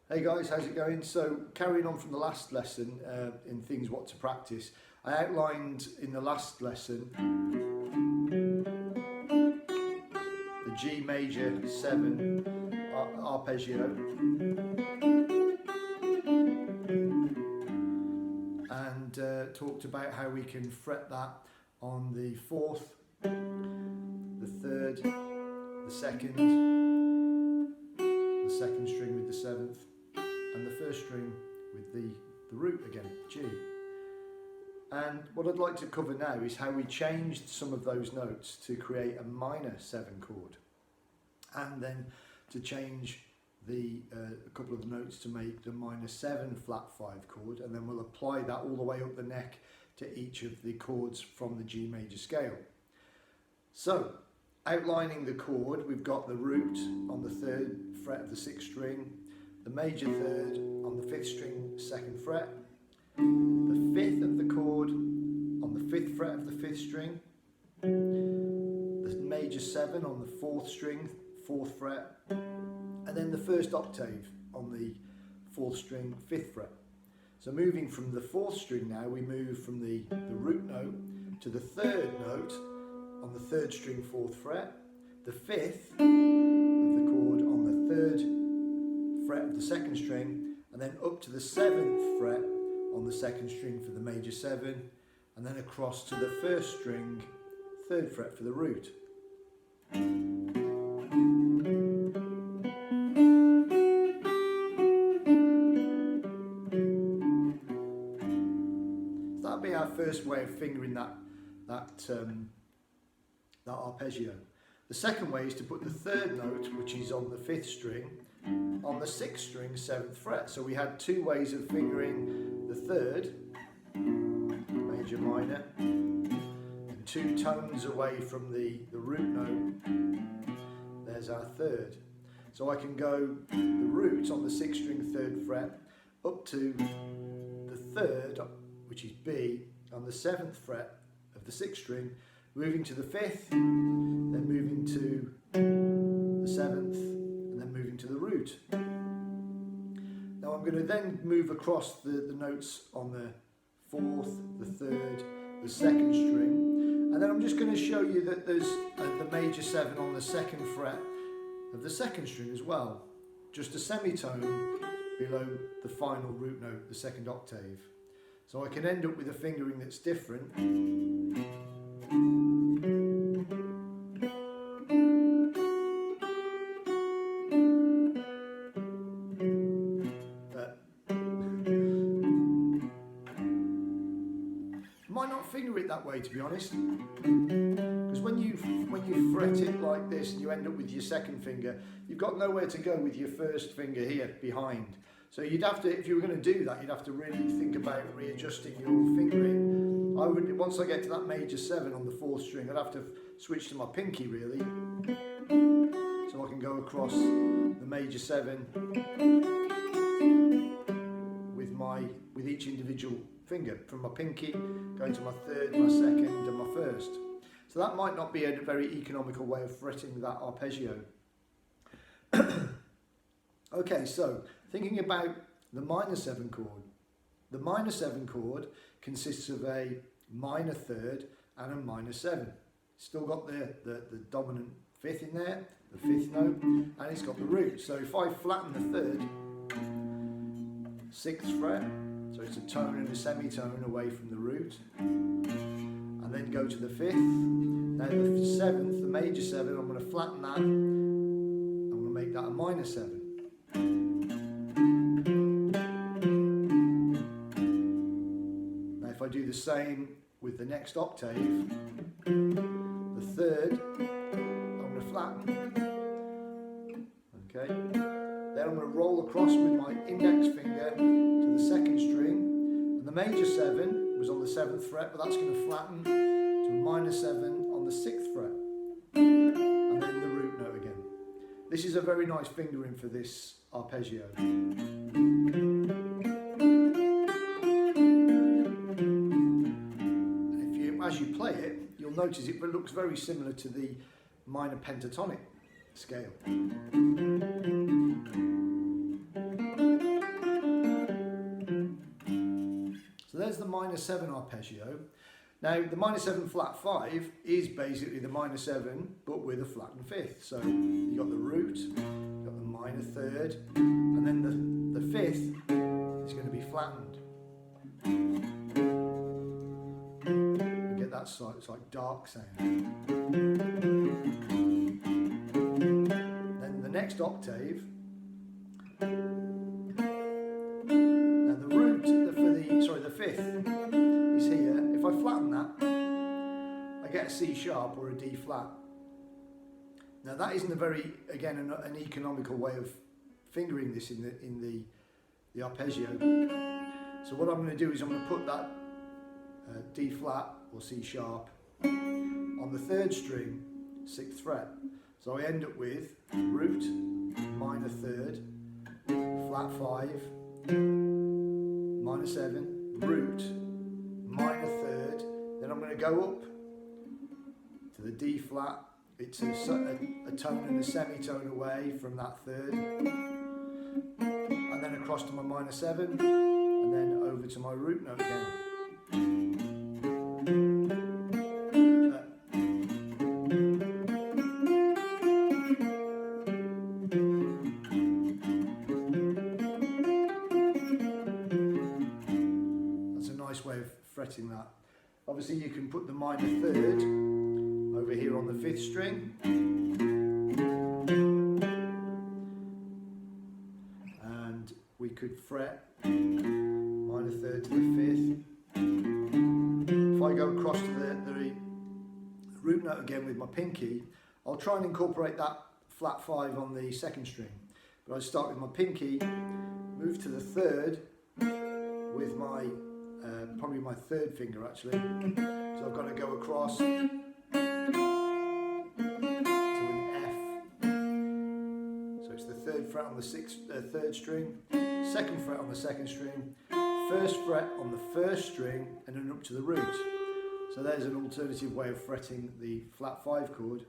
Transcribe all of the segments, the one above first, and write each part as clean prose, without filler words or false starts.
Hey guys, how's it going? So carrying on from the last lesson in things what to practice, I outlined in the last lesson the Gm7 arpeggio and talked about how we can fret that on the 4th, the 3rd, the 2nd, the 2nd string with the 7th, and the 1st string with the root again, G. And what I'd like to cover now is how we changed some of those notes to create a minor 7 chord, and then to change a couple of the notes to make the minor 7 flat 5 chord, and then we'll apply that all the way up the neck to each of the chords from the G major scale. So, outlining the chord, we've got the root on the 3rd fret of the 6th string, the major 3rd on the 5th string 2nd fret, the 5th of the chord on the 5th fret of the 5th string, the major 7 on the 4th string 4th fret, and then the 1st octave on the 4th string 5th fret. So moving from the 4th string now, we move from the root note to the 3rd note on the 3rd string 4th fret, the 5th of the chord on the 3rd fret of the 2nd string, and then up to the 7th fret on the 2nd string for the major 7, and then across to the 1st string 3rd fret for the root. So that'll be our first way of fingering that arpeggio. The second way is to put the 3rd note, which is on the 5th string, on the 6th string 7th fret. So we had two ways of fingering the 3rd, major minor, and 2 tones away from the root note. There's our 3rd. So I can go the root on the 6th string 3rd fret up to the 3rd, which is B, on the 7th fret of the 6th string, moving to the 5th, then moving to the 7th, and then moving to the root. Now I'm going to then move across the notes on the 4th, the 3rd, the 2nd string, and then I'm just going to show you that there's the major 7 on the 2nd fret of the 2nd string as well, just a semitone below the final root note, the 2nd octave. So I can end up with a fingering that's different. Might not finger it that way, to be honest, because when you fret it like this and you end up with your 2nd finger, you've got nowhere to go with your 1st finger here behind. So you'd have to, if you were going to do that, you'd have to really think about readjusting your fingering. Once I get to that major 7 on the 4th string, I'd have to switch to my pinky really, so I can go across the major 7 with each individual finger, from my pinky going to my 3rd, my 2nd, and my 1st. So that might not be a very economical way of fretting that arpeggio. Okay, so thinking about the minor 7 chord. The minor 7 chord consists of a minor 3rd and a minor 7. Still got the dominant 5th in there, the 5th note, and it's got the root. So if I flatten the 3rd, 6th fret, so it's a tone and a semitone away from the root, and then go to the 5th. Now the 7th, the major 7, I'm going to flatten that. I'm going to make that a minor 7. Now if I do the same with the next octave, the 3rd, I'm going to flatten. Okay. Then I'm going to roll across with my index finger to the 2nd string, and the major 7 was on the 7th fret, but that's going to flatten to a minor 7 on the 6th fret, and then the root note again. This is a very nice fingering for this arpeggio. And as you play it, you'll notice it looks very similar to the minor pentatonic scale. there's the minor 7 arpeggio. Now the minor 7 flat 5 is basically the minor 7 but with a flattened fifth. So you've got the root, you've got the minor 3rd, and then the 5th is going to be flattened. You get that side, it's like dark sound. Then the next octave, now the root for the 5th is here. If I flatten that, I get a C sharp or a D flat. Now that isn't an economical way of fingering this in the arpeggio. So what I'm going to do is I'm going to put that D flat or C sharp on the 3rd string, 6th fret. So I end up with root, minor 3rd, flat 5, minor 7, root, minor 3rd, then I'm going to go up to the D flat. It's a tone and a semitone away from that 3rd, and then across to my minor 7, and then over to my root note again. That's a nice way of fretting that. Obviously you can put the minor 3rd over here on the 5th string, and we could fret minor 3rd to the 5th. If I go across to the root note again with my pinky, I'll try and incorporate that flat 5 on the 2nd string, but I start with my pinky, move to the 3rd with my probably my 3rd finger actually, so I've got to go across to an F. So it's the 3rd fret on the 3rd string, 2nd fret on the 2nd string, 1st fret on the 1st string, and then up to the root. So there's an alternative way of fretting the flat 5 chord.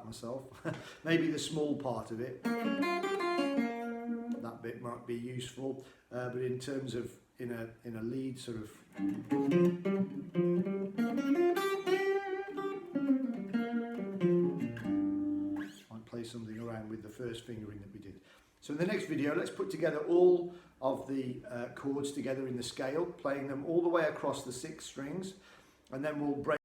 Myself. Maybe the small part of it, that bit might be useful, but in terms of in a lead sort of, I'd play something around with the first fingering that we did. So in the next video, let's put together all of the chords together in the scale, playing them all the way across the 6 strings, and then we'll break